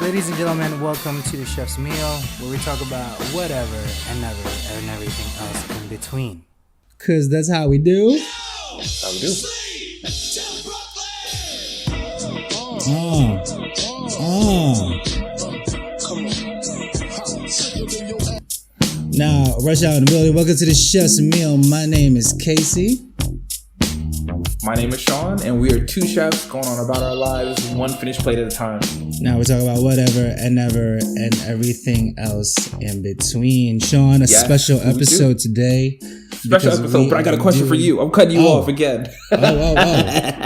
Ladies and gentlemen, welcome to the Chef's Meal, where we talk about whatever and never and everything else in between. Cause that's how we do. How we do. Now, rush out in the building. Welcome to the Chef's Meal. My name is Casey. My name is Sean, and we are two chefs going on about our lives, one finished plate at a time. Now we're talking about whatever and never and everything else in between. Sean, a special episode today. Special episode, but I got a question for you. I'm cutting you off again. Oh.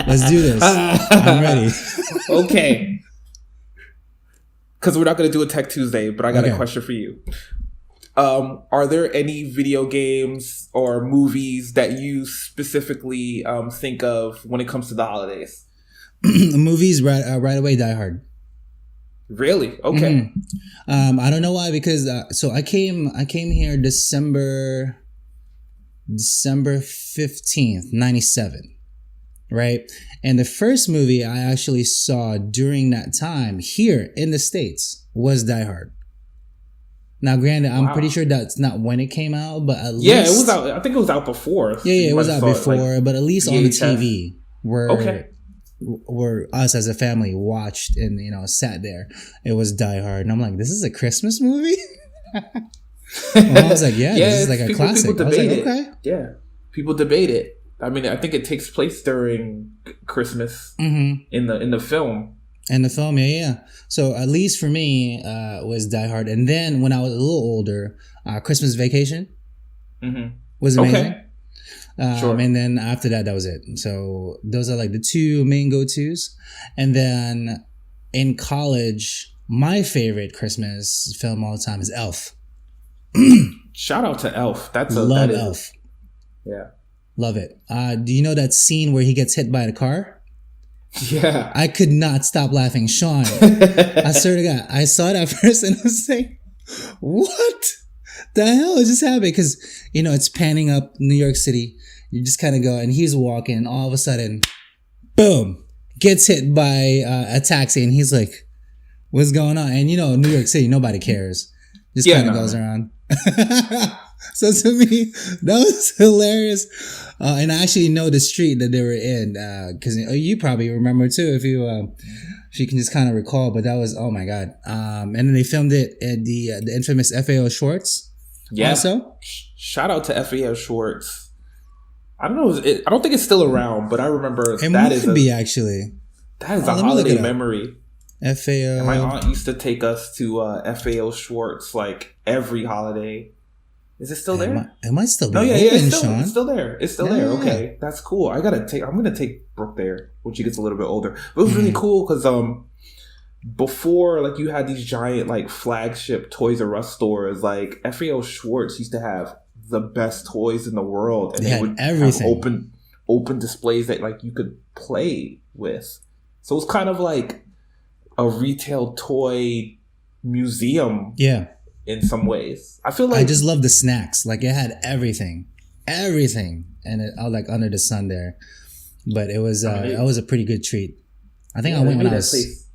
Let's do this. I'm ready. Okay. Because we're not going to do a Tech Tuesday, but I got a question for you. Are there any video games or movies that you specifically think of when it comes to the holidays? Movies right away, Die Hard. Really? Okay. Mm-hmm. I don't know why, because so I came here December 15th, 97, right? And the first movie I actually saw during that time here in the States was Die Hard. Now, granted, I'm pretty sure that's not when it came out, but at least... Yeah, it was out. I think it was out before. Yeah, it was out before, but at least on the TV where us as a family watched and, sat there. It was Die Hard. And I'm like, this is a Christmas movie? And I was like, this is like a classic. People debate it. Okay. Yeah, people debate it. I mean, I think it takes place during Christmas in the film. And the film, yeah. So at least for me, was Die Hard. And then when I was a little older, Christmas Vacation was amazing. Okay. Sure. And then after that was it. So those are like the two main go-tos. And then in college, my favorite Christmas film all the time is Elf. Shout out to Elf. Love Elf. Yeah. Love it. Do you know that scene where he gets hit by the car? Yeah. I could not stop laughing. Sean, I swear to God, I saw that first and I was like, what the hell is just happening? Because, it's panning up New York City. You just kind of go, and he's walking, and all of a sudden, boom, gets hit by a taxi, and he's like, what's going on? And, New York City, nobody cares. Just kind of goes around. So to me, that was hilarious. And I actually know the street that they were in, because you probably remember too, if you can just kind of recall. But that was, oh my God. And then they filmed it at the infamous FAO Schwartz. Yeah. Also, shout out to FAO Schwartz. I don't know. I don't think it's still around, but I remember it might be actually. That is a holiday memory. FAO. And my aunt used to take us to FAO Schwartz like every holiday. Is it still there? It might still be. It's still there. It's still there. Okay, that's cool. I'm gonna take Brooke there when she gets a little bit older. It was really cool because before, like, you had these giant like flagship Toys R Us stores. Like FAO Schwartz used to have the best toys in the world, and they would everything. Have open displays that like you could play with. So it's kind of like a retail toy museum. Yeah. In some ways, I feel like I just love the snacks. Like, it had everything, and it like under the sun there. But it was it was a pretty good treat. I think I went when I was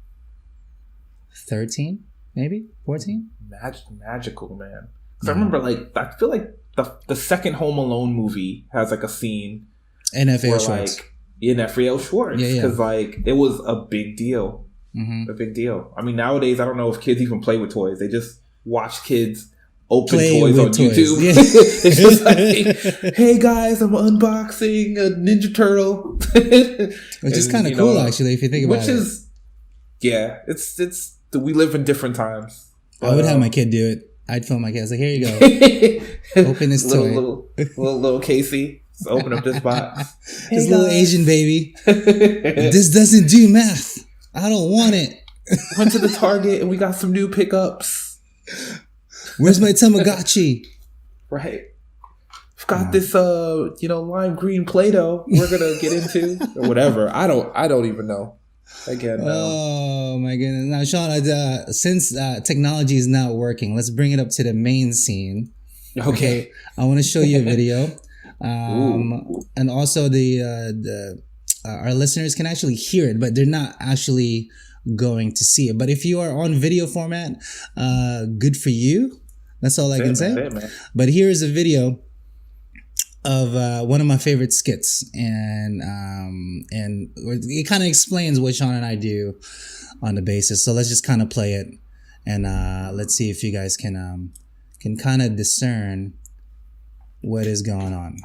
13, maybe 14. Magical, man. Because I remember, like, I feel like the second Home Alone movie has like a scene in FAO Schwartz. Like, in FAO Schwartz, because like it was a big deal. Mm-hmm. A big deal. I mean, nowadays I don't know if kids even play with toys. They just watch kids open toys on YouTube. Yeah. It's just like, hey guys, I'm unboxing a Ninja Turtle. Which is kind of cool, actually, if you think about it. It's we live in different times. I would have my kid do it. I'd film my kid. I was like, here you go. Open this toy. Little Casey. Let's open up this box. This little Asian baby. This doesn't do math. I don't want it. Went to the Target and we got some new pickups. Where's my Tamagotchi? Right. I've got this lime green Play-Doh we're gonna get into or whatever. I don't even know. Again. Oh my goodness. Now, Sean, since technology is not working, let's bring it up to the main scene. Okay. I want to show you a video. And also our listeners can actually hear it, but they're not actually going to see it. But if you are on video format, good for you. That's all I can say. But here's a video of one of my favorite skits, and it kind of explains what Sean and I do on the basis. So let's just kind of play it, and let's see if you guys can kind of discern what is going on.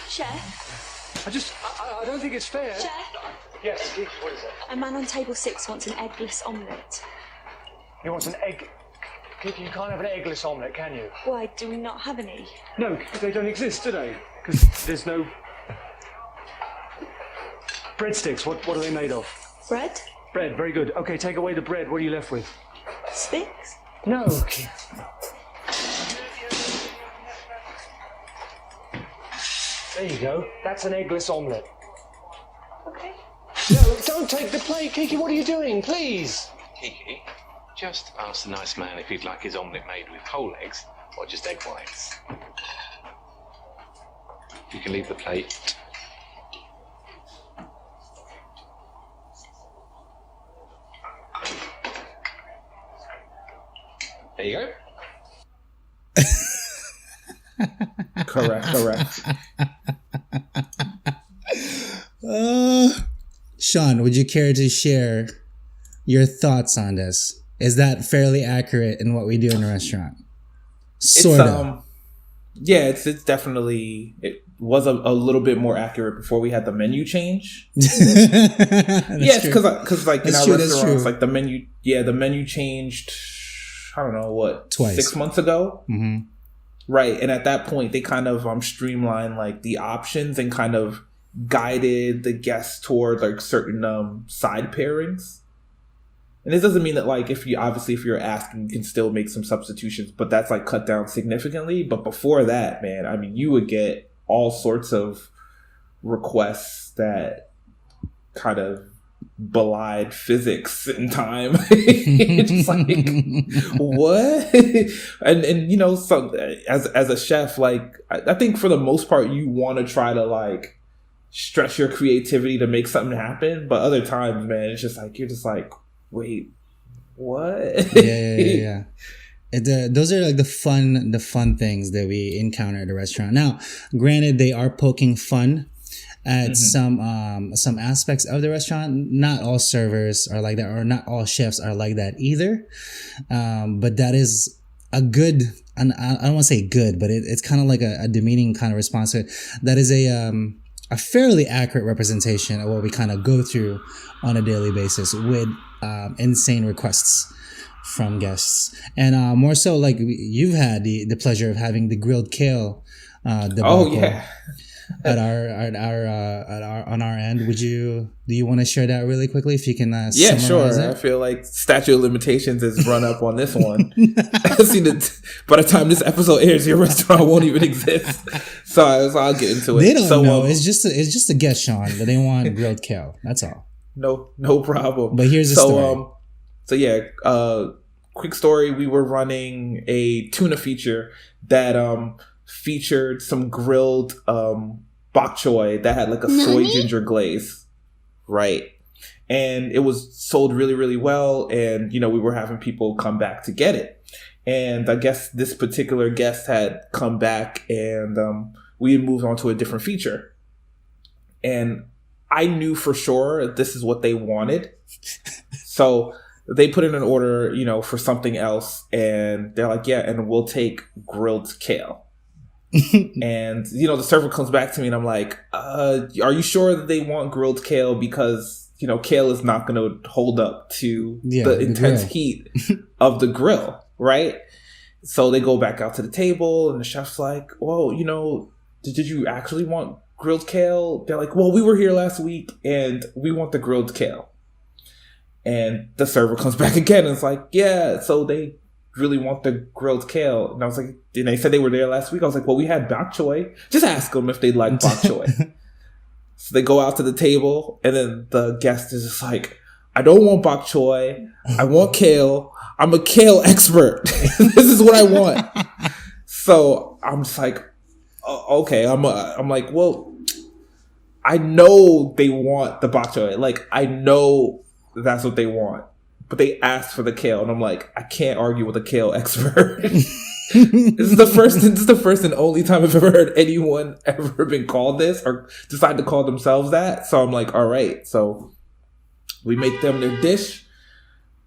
Chef? I don't think it's fair. Chef? Yes, what is it? A man on table 6 wants an eggless omelette. He wants an egg... You can't have an eggless omelette, can you? Why, do we not have any? No, they don't exist, do they? Because there's no... Breadsticks, what are they made of? Bread? Bread, very good. Okay, take away the bread, what are you left with? Sticks? No. There you go. That's an eggless omelette. Okay. No, don't take the plate, Kiki. What are you doing? Please. Kiki, just ask the nice man if he'd like his omelette made with whole eggs or just egg whites. You can leave the plate. There you go. Correct. Sean, would you care to share your thoughts on this? Is that fairly accurate in what we do in the restaurant? Sort of. It's definitely, it was a little bit more accurate before we had the menu change. Yes, because like in our restaurants, like the menu changed, I don't know what, twice, 6 months ago. Mm-hmm. Right. And at that point, they kind of streamlined like the options and kind of guided the guests toward like certain side pairings. And this doesn't mean that like if you're asking, you can still make some substitutions, but that's like cut down significantly. But before that, man, I mean, you would get all sorts of requests that kind of belied physics and time. It's like, what? and you know, so as a chef, like I think for the most part, you want to try to like stretch your creativity to make something happen, but other times, man, it's just like you're just like, wait, what? Yeah. Those are like the fun things that we encounter at the restaurant. Now, granted, they are poking fun at some aspects of the restaurant. Not all servers are like that, or not all chefs are like that either. But that is a good, and I don't want to say good, but it's kind of like a demeaning kind of response to it. That is a fairly accurate representation of what we kind of go through on a daily basis with insane requests from guests. And more so, like you've had the pleasure of having the grilled kale debacle at our on our end. Do you want to share that really quickly if you can summarize it? I feel like statute of limitations is run up on this one. By the time this episode airs, your restaurant won't even exist. So I'll get into it. They don't know. It's just a guess, Sean, that they want grilled kale. That's all. No problem. But here's the story. Quick story. We were running a tuna feature that featured some grilled bok choy that had like a soy ginger glaze, right? And it was sold really, really well. And, you know, we were having people come back to get it. And I guess this particular guest had come back and we had moved on to a different feature. And I knew for sure this is what they wanted. So they put in an order, you know, for something else. And they're like, yeah, and we'll take grilled kale. And, you know, the server comes back to me and I'm like, are you sure that they want grilled kale? Because, you know, kale is not going to hold up to the intense heat of the grill, right? So they go back out to the table and the chef's like, whoa, you know, did you actually want grilled kale? They're like, well, we were here last week and we want the grilled kale. And the server comes back again and it's like, yeah, so they really want the grilled kale. And I was like, and they said they were there last week. I was like, well, we had bok choy. Just ask them if they'd like bok choy. So they go out to the table and then the guest is just like, I don't want bok choy. I want kale. I'm a kale expert. This is what I want. So I'm just like, oh, okay. I'm like, well, I know they want the bok choy. Like, I know that's what they want. But they asked for the kale, and I'm like, I can't argue with a kale expert. This is the first and only time I've ever heard anyone ever been called this or decide to call themselves that. So I'm like, all right. So we make them their dish.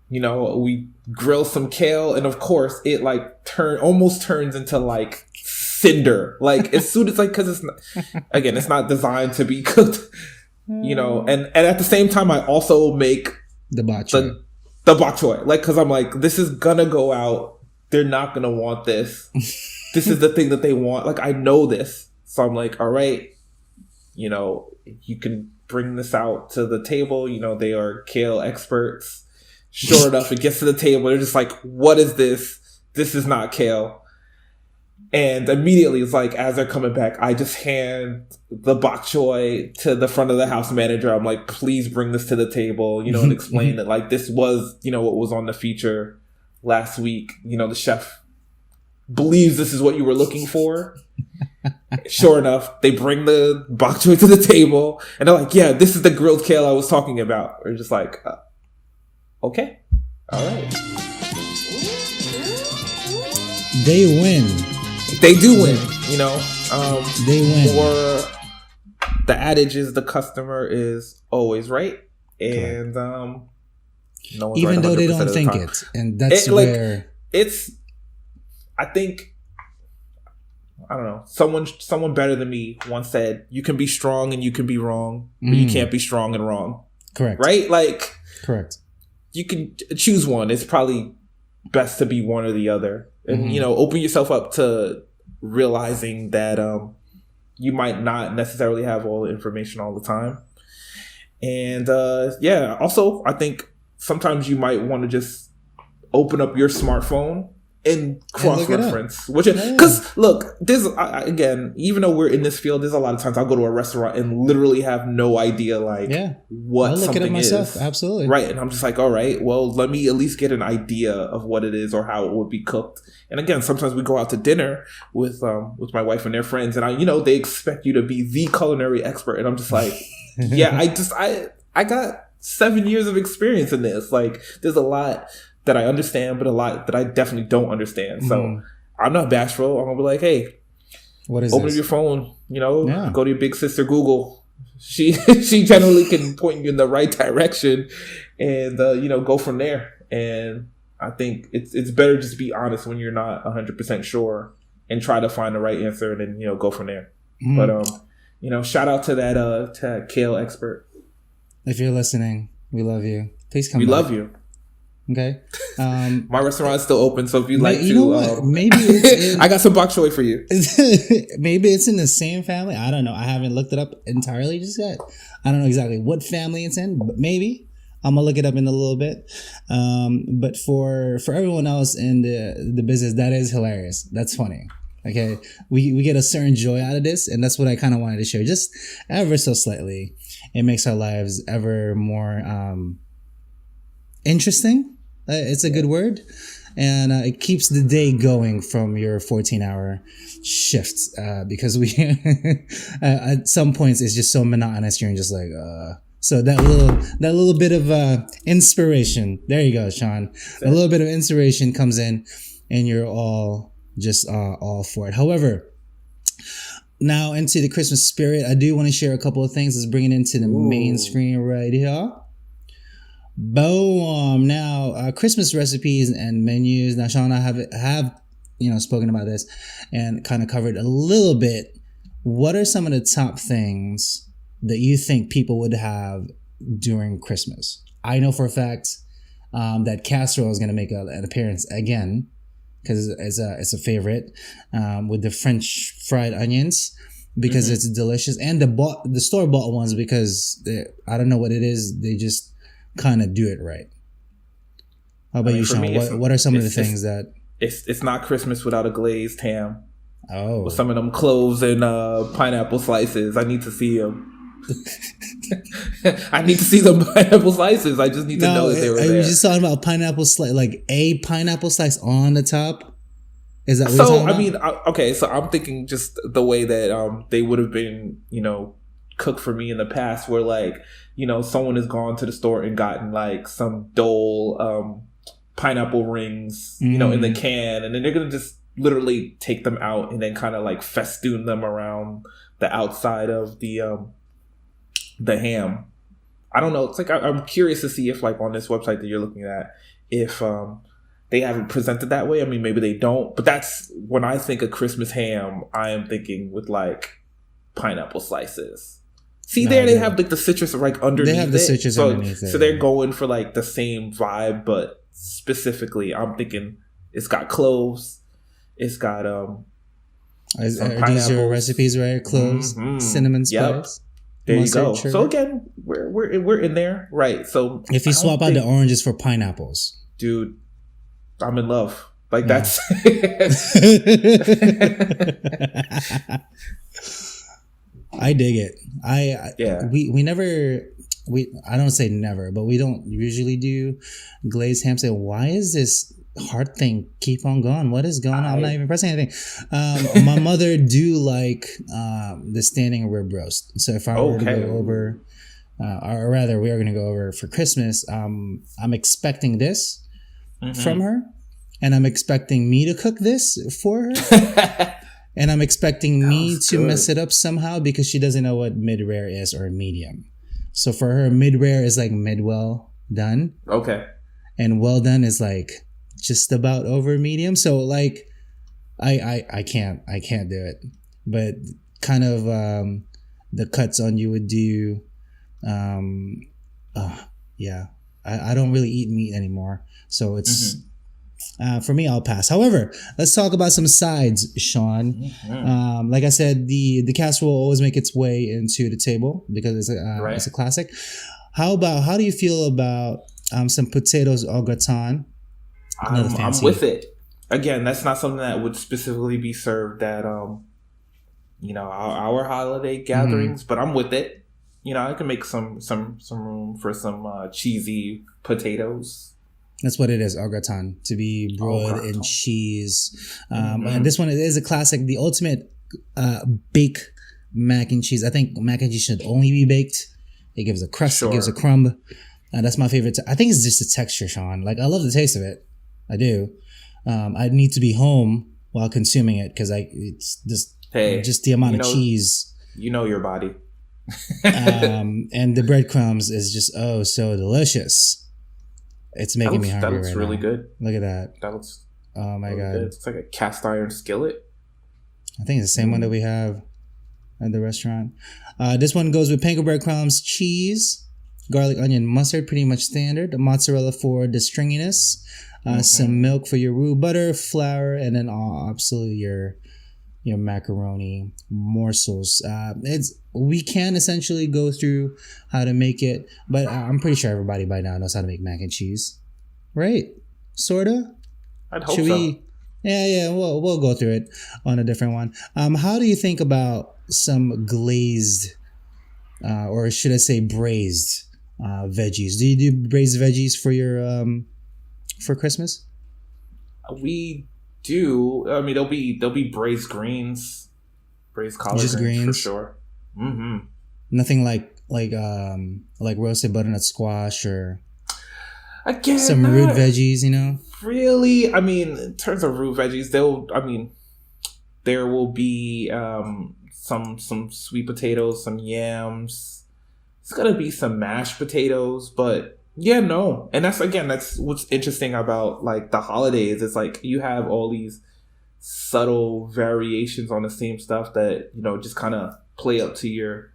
You know, we grill some kale, and of course, it like almost turns into like cinder. Like as soon as because it's not designed to be cooked. You know, and at the same time, I also make the bok choy. The bok choy, like, because I'm like, this is gonna go out. They're not gonna want this. This is the thing that they want. Like, I know this, so I'm like, all right, you know, you can bring this out to the table. You know, they are kale experts. Sure enough, it gets to the table. They're just like, what is this? This is not kale. And immediately, it's like, as they're coming back, I just hand the bok choy to the front of the house manager. I'm like, please bring this to the table, you know, and explain that, like, this was, you know, what was on the feature last week. You know, the chef believes this is what you were looking for. Sure enough, they bring the bok choy to the table, and they're like, yeah, this is the grilled kale I was talking about. We're just like, okay, all right. They win. They do win, you know. They win. Or the adage is the customer is always right, and no one's even right though they 100% don't of the think time. it, and that's where it's. I think I don't know. Someone better than me once said, "You can be strong and you can be wrong, but you can't be strong and wrong." Correct. Right? Like, correct. You can choose one. It's probably best to be one or the other, and you know, open yourself up to realizing that you might not necessarily have all the information all the time. And yeah, also I think sometimes you might want to just open up your smartphone and cross-reference, which because look, there's again, even though we're in this field, there's a lot of times I'll go to a restaurant and literally have no idea what I'll look something it up myself. is. Absolutely. Right. And I'm just like, all right, well, let me at least get an idea of what it is or how it would be cooked. And again, sometimes we go out to dinner with my wife and their friends, and they expect you to be the culinary expert, and I'm just like, yeah, I got 7 years of experience in this. Like, there's a lot that I understand, but a lot that I definitely don't understand. So I'm not bashful. I'm gonna be like, hey, what is open this? up your phone, go to your big sister Google. She generally can point you in the right direction, and go from there. And I think it's better just to be honest when you're not 100% sure, and try to find the right answer, and then go from there. But shout out to that kale expert. If you're listening, we love you. Please come. We back. love you. Okay. My restaurant is still open, so if you'd like you to, know what? Maybe it's I got some bok choy for you. Maybe it's in the same family. I don't know. I haven't looked it up entirely just yet. I don't know exactly what family it's in, but maybe I'm gonna look it up in a little bit. But for everyone else in the business, that is hilarious. That's funny. Okay, we get a certain joy out of this, and that's what I kind of wanted to share, just ever so slightly. It makes our lives ever more interesting. It's a good word, and it keeps the day going from your 14-hour shifts, because we at some points it's just so monotonous. You're just like, so that little bit of inspiration. There you go, Sean. A little bit of inspiration comes in, and you're all just all for it. However, now into the Christmas spirit, I do want to share a couple of things. Let's bring it into the main screen right here. Boom. Now, Christmas recipes and menus. Now, Sean, I have spoken about this and kind of covered a little bit. What are some of the top things that you think people would have during Christmas? I know for a fact that casserole is going to make an appearance again, because it's a favorite, with the French fried onions, because it's delicious, and the store bought ones, because I don't know what it is, they just kind of do it right. How about you, Sean? What are some of the things that it's not Christmas without a glazed ham? Oh, with some of them cloves and pineapple slices. I need to see them. I need to see some pineapple slices. I just need to know that they were there. Are you just talking about pineapple slice, like a pineapple slice on the top? Is that what so? You're talking I about? mean, okay. So I'm thinking just the way that they would have been, cooked for me in the past, where like, someone has gone to the store and gotten like some Dole pineapple rings, in the can, and then they're gonna just literally take them out and then kind of like festoon them around the outside of the ham. I don't know. It's like I'm curious to see if like on this website that you're looking at, if they haven't presented that way. I mean, maybe they don't, but that's when I think of Christmas ham, I am thinking with like pineapple slices. See, they have like the citrus like underneath. They have the citrus underneath. So they're going for like the same vibe, but specifically, I'm thinking it's got cloves. It's got Are these your recipes, right? Cloves, cinnamon spice. There you go. Sugar. So again, we're in there, right? So if you swap out the oranges for pineapples, dude, I'm in love. Like that's. I dig it. I don't say never, but we don't usually do glazed ham. Say, why is this heart thing keep on going? What is going on? I'm not even pressing anything. My mother do like the standing rib roast. So if I were to go over, or rather, we are going to go over for Christmas. I'm expecting this from her, and I'm expecting me to cook this for her. And I'm expecting me to mess it up somehow because she doesn't know what mid-rare is or medium. So for her, mid-rare is like mid-well done. Okay. And well done is like just about over medium. So like I can't do it. But kind of the cuts on you would do I don't really eat meat anymore. So it's for me, I'll pass. However, let's talk about some sides, Sean. Like I said, the casserole will always make its way into the table because it's a classic. How do you feel about some potatoes au gratin? I'm with it. Again, that's not something that would specifically be served at our holiday gatherings, but I'm with it. I can make some room for some cheesy potatoes. That's what it is, au gratin, to be broiled in cheese. And this one is a classic, the ultimate bake mac and cheese. I think mac and cheese should only be baked. It gives a crust, it gives a crumb. That's my favorite. I think it's just the texture, Sean. Like, I love the taste of it. I do. I need to be home while consuming it because it's just the amount of cheese. You know your body. And the breadcrumbs is just, so delicious. It's making me hungry right now. That looks really good. Look at that. That looks oh my really God. Good. It's like a cast iron skillet. I think it's the same one that we have at the restaurant. This one goes with panko breadcrumbs, cheese, garlic, onion, mustard, pretty much standard. Mozzarella for the stringiness. Some milk for your roux, butter, flour, and then absolutely your macaroni morsels. We can essentially go through how to make it, but I'm pretty sure everybody by now knows how to make mac and cheese, right? Sorta. I'd hope so. Yeah. We'll go through it on a different one. How do you think about some glazed, or should I say braised, veggies? Do you do braised veggies for your for Christmas? We do. I mean, there'll be braised greens, braised collard greens for sure. Nothing like roasted butternut squash or some root veggies, Really, I mean, in terms of root veggies, there will be some sweet potatoes, some yams. It's gonna be some mashed potatoes, but and that's what's interesting about like the holidays. It's like you have all these subtle variations on the same stuff that just kind of play up to your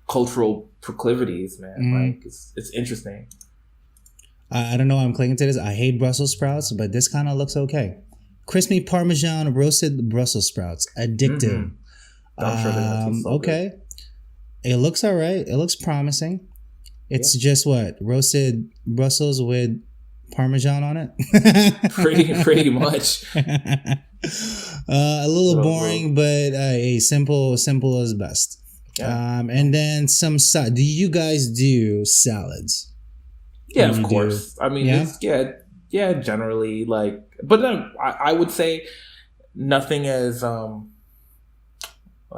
cultural proclivities, man. Like it's interesting. I don't know why I'm clinging to this. I hate Brussels sprouts, but this kind of looks okay. Crispy Parmesan roasted Brussels sprouts, addictive. I'm sure that's okay. Good. It looks all right. It looks promising. It's just what? Roasted Brussels with Parmesan on it? pretty much. A little boring, but simple is best. Yeah. And then some salad. Do you guys do salads? Yeah, of course. I mean, generally, like, but then I would say nothing as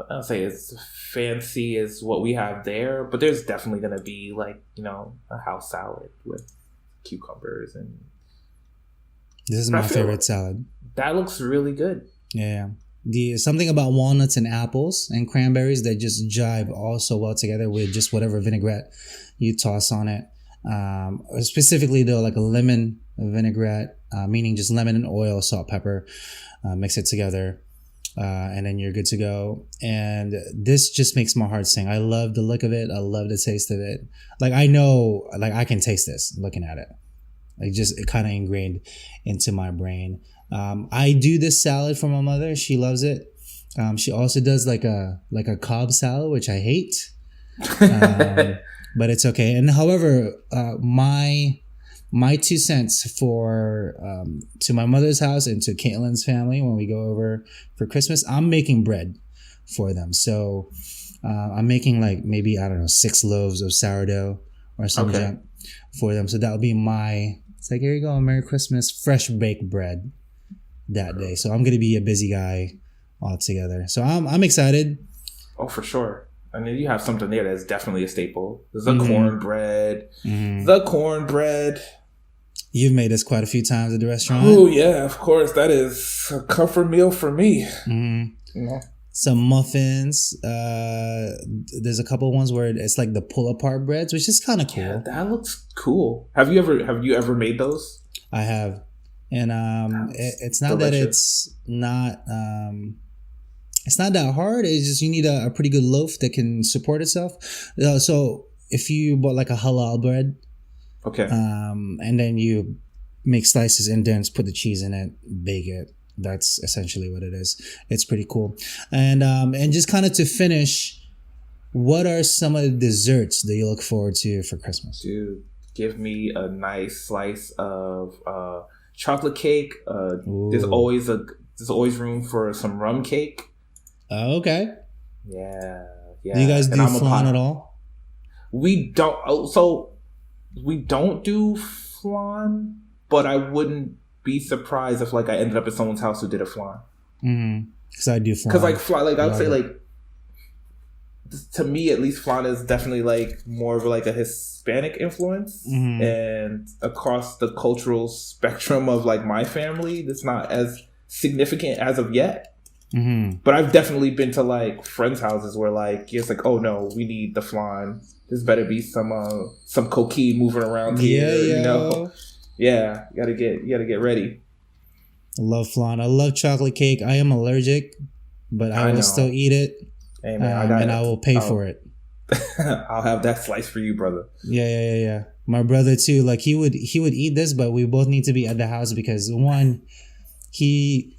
I'll say as fancy as what we have there, but there's definitely gonna be like, you know, a house salad with cucumbers and. This is my favorite salad. That looks really good. Yeah. Something about walnuts and apples and cranberries that just jive all so well together with just whatever vinaigrette you toss on it. Specifically though, like a lemon vinaigrette, meaning just lemon and oil, salt, pepper, mix it together. And then you're good to go. And this just makes my heart sing. I love the look of it. I love the taste of it. Like I know, like I can taste this looking at it. Like just it kind of ingrained into my brain. I do this salad for my mother. She loves it. She also does like a Cobb salad, which I hate. But it's okay. And however, my 2 cents for to my mother's house and to Caitlin's family when we go over for Christmas, I'm making bread for them. So I'm making like maybe, I don't know, 6 loaves of sourdough or something for them. So that'll be it's like, here you go, Merry Christmas, fresh baked bread that day. So I'm gonna be a busy guy altogether. So I'm excited. Oh, for sure. I mean, you have something there that's definitely a staple. There's the cornbread. The cornbread. You've made this quite a few times at the restaurant. Oh yeah, of course. That is a comfort meal for me. You know? Some muffins. There's a couple ones where it's like the pull apart breads, which is kind of cool. Yeah, that looks cool. Have you ever made those? I have, and it's not delicious. it's not that hard. It's just you need a pretty good loaf that can support itself. So if you bought like a halal bread, and then you make slices and then put the cheese in it, bake it. That's essentially what it is. It's pretty cool. And just kind of to finish, what are some of the desserts that you look forward to for Christmas? Dude, give me a nice slice of chocolate cake. There's always room for some rum cake. Oh, okay. Yeah. Do you guys do flan at all? We don't. So we don't do flan, but I wouldn't be surprised if like I ended up at someone's house who did a flan. Because I do flan. Because like flan, like I would say, like to me at least, flan is definitely like more of like a Hispanic influence, and across the cultural spectrum of like my family, that's not as significant as of yet. But I've definitely been to like friends' houses where like it's like, oh no, we need the flan. There's better be some coquille moving around here, you know. Yeah, you gotta get ready. I love flan. I love chocolate cake. I am allergic, but I will still eat it. Hey man, I will pay for it. I'll have that slice for you, brother. Yeah. My brother too. Like he would eat this, but we both need to be at the house because one, he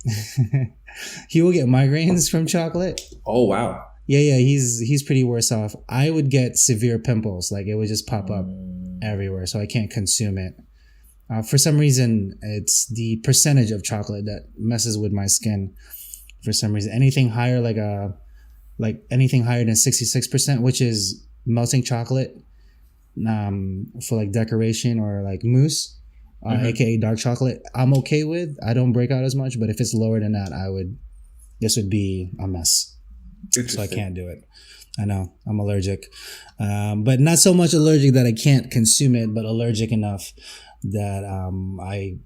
will get migraines from chocolate. Oh wow. Yeah. He's pretty worse off. I would get severe pimples. Like it would just pop up everywhere, so I can't consume it. For some reason, it's the percentage of chocolate that messes with my skin. For some reason, anything higher anything higher than 66%, which is melting chocolate, for like decoration or like mousse, aka dark chocolate, I'm okay with. I don't break out as much, but if it's lower than that, this would be a mess. So I can't do it. I know I'm allergic, but not so much allergic that I can't consume it, but allergic enough that I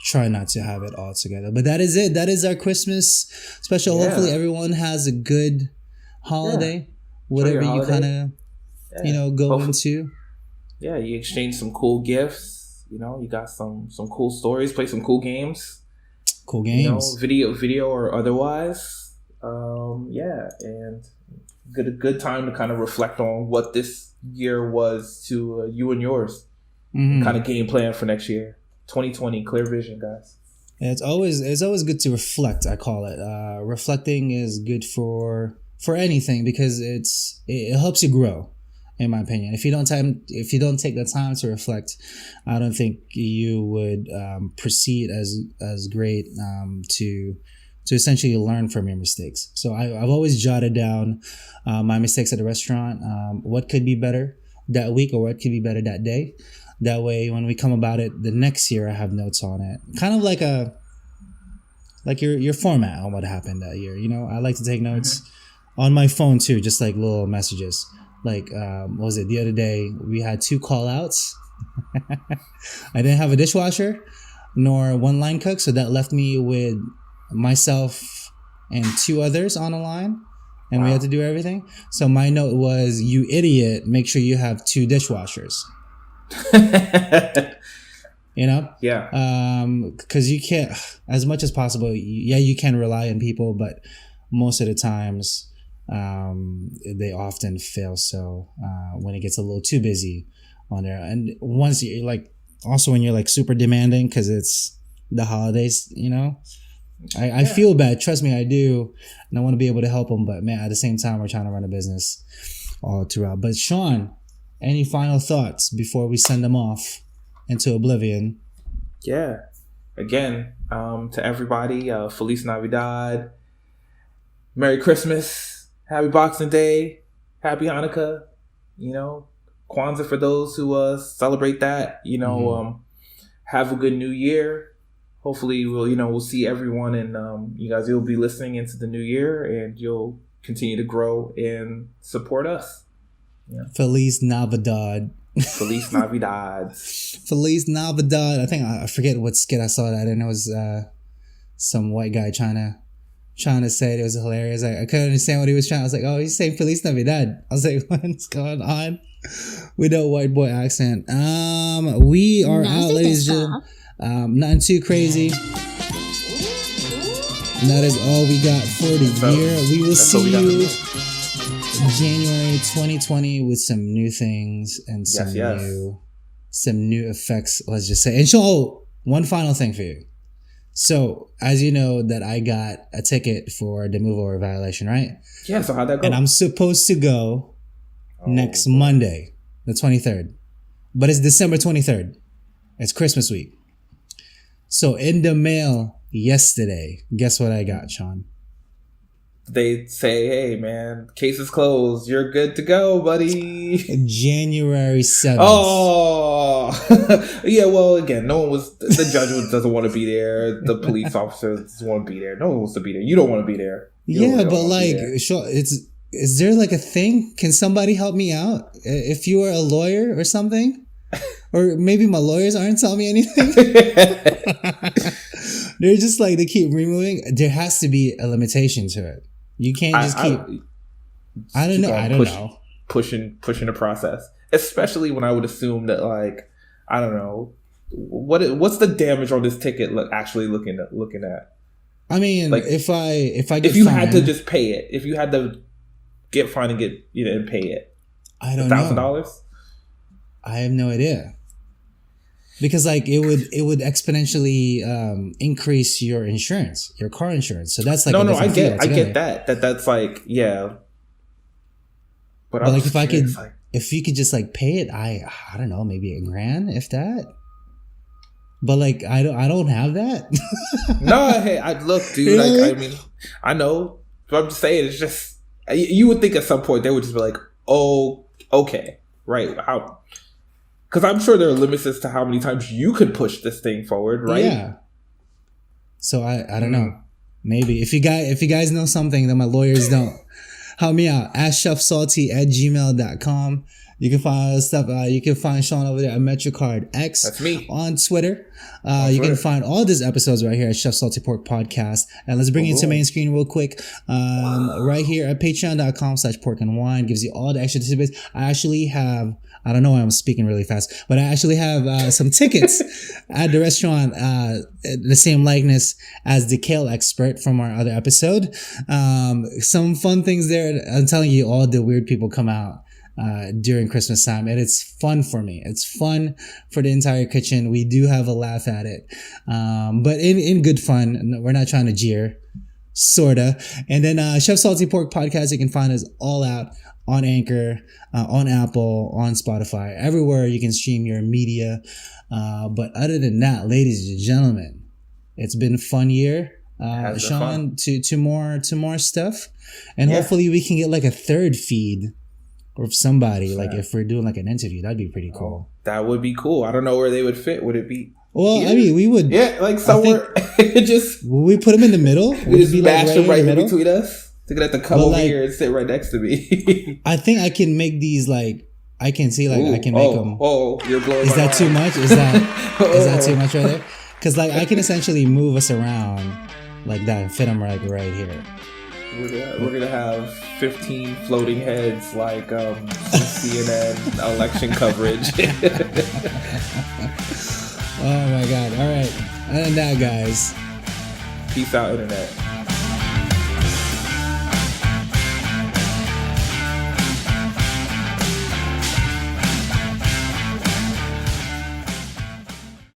try not to have it all together. But that is it. That is our Christmas special. Yeah. Hopefully everyone has a good holiday, whatever you kind of go into. Yeah, you exchange some cool gifts. You know, you got some cool stories, play some cool games. Video or otherwise. And a good time to kind of reflect on what this year was to you and yours. Kind of game plan for next year. 2020, clear vision, guys. Yeah, it's always good to reflect. I call it. Reflecting is good for anything because it helps you grow, in my opinion. If you don't take the time to reflect, I don't think you would proceed as great to essentially learn from your mistakes. So I've always jotted down my mistakes at the restaurant. What could be better that week, or what could be better that day. That way, when we come about it the next year, I have notes on it. Kind of like your format on what happened that year. You know, I like to take notes. on my phone too, just like little messages. Like, what was it? The other day, we had 2 call outs. I didn't have a dishwasher nor one line cook, so that left me with myself and 2 others on the line, and we had to do everything. So my note was, you idiot, make sure you have 2 dishwashers. You know? Yeah. Because you can't, as much as possible, you can rely on people, but most of the times, they often fail. So when it gets a little too busy on there, and once you're like, also when you're like super demanding because it's the holidays, you know, I feel bad. Trust me, I do, and I want to be able to help them. But man, at the same time, we're trying to run a business all throughout. But Sean, any final thoughts before we send them off into oblivion? Yeah. Again, to everybody, Feliz Navidad, Merry Christmas. Happy Boxing Day, Happy Hanukkah, you know, Kwanzaa for those who celebrate that, you know, have a good new year. Hopefully we'll see everyone, and you guys, you'll be listening into the new year, and you'll continue to grow and support us. Yeah. Feliz Navidad. Feliz Navidad. Feliz Navidad. I think I forget what skit I saw that, and it was some white guy trying to say it. It was hilarious. I couldn't understand what he was trying. I was like, oh, he's saying Feliz Navidad. I was like, what's going on with that white boy accent? We are out, ladies and gentlemen. Nothing too crazy. And that is all we got for the year. We will see you January 2020 with some new things and some new effects, let's just say. And so, one final thing for you. So, as you know, that I got a ticket for the move over violation, right? Yeah, so how'd that go? And I'm supposed to go next Monday, the 23rd. But it's December 23rd. It's Christmas week. So, in the mail yesterday, guess what I got, Sean? They say, hey, man, case is closed. You're good to go, buddy. January 7th. Oh, yeah. Well, again, the judge doesn't want to be there. The police officer doesn't want to be there. No one wants to be there. You don't want to be there. Yeah, but like, sure, is there like a thing? Can somebody help me out? If you were a lawyer or something? Or maybe my lawyers aren't telling me anything. They're just like, they keep removing. There has to be a limitation to it. You can't just keep. I don't know. Pushing the process, especially when I would assume that, like, I don't know, what's the damage on this ticket actually looking at. I mean, like, if you had to just pay it, if you had to get fined and get and pay it, I don't know, $1,000. I have no idea. Because like it would exponentially increase your insurance, your car insurance. So that's like I get that. That's like, yeah. But like if you could just like pay it, I don't know, maybe $1,000 if that. But like I don't have that. No, hey, look, dude. Really? Like, I mean, I know, but I'm just saying, it's just, you would think at some point they would just be like, oh, okay, right, how. Because I'm sure there are limits as to how many times you could push this thing forward, right? Yeah. So I don't know. Maybe if you guys know something that my lawyers don't, help me out. AskChefSalty@gmail.com. You can find stuff. You can find Sean over there at MetroCard X. That's me. On Twitter. You can find all these episodes right here at Chef Salty Pork Podcast. And let's bring it to main screen real quick. Right here at patreon.com/porkandwine gives you all the extra tidbits. I actually have, I don't know why I'm speaking really fast, but I actually have some tickets at the restaurant, the same likeness as the kale expert from our other episode. Some fun things there. I'm telling you, all the weird people come out during Christmas time, and it's fun for me. It's fun for the entire kitchen. We do have a laugh at it, but in good fun. We're not trying to jeer, sorta. And then Chef Salty Pork Podcast, you can find us all out on Anchor, on Apple, on Spotify, everywhere you can stream your media. But other than that, ladies and gentlemen, it's been a fun year. Sean, to more stuff, and hopefully we can get like a third feed of somebody. Like if we're doing like an interview, that'd be pretty cool. That would be cool. I don't know where they would fit. Would it be? Well, I mean, we would. Yeah, like somewhere. Will we put them in the middle? We just bash them right in between us. Thinking that to come But, over like- here and sit right next to me. I think I can make these like I can see like I can make them. Oh, you're blowing. Is my that too mind. much? Is that too much right there? Because like I can essentially move us around like that and fit them like right here. We're gonna have 15 floating heads like CNN election coverage. Oh my god! All right. Other than that, guys. Peace out, internet.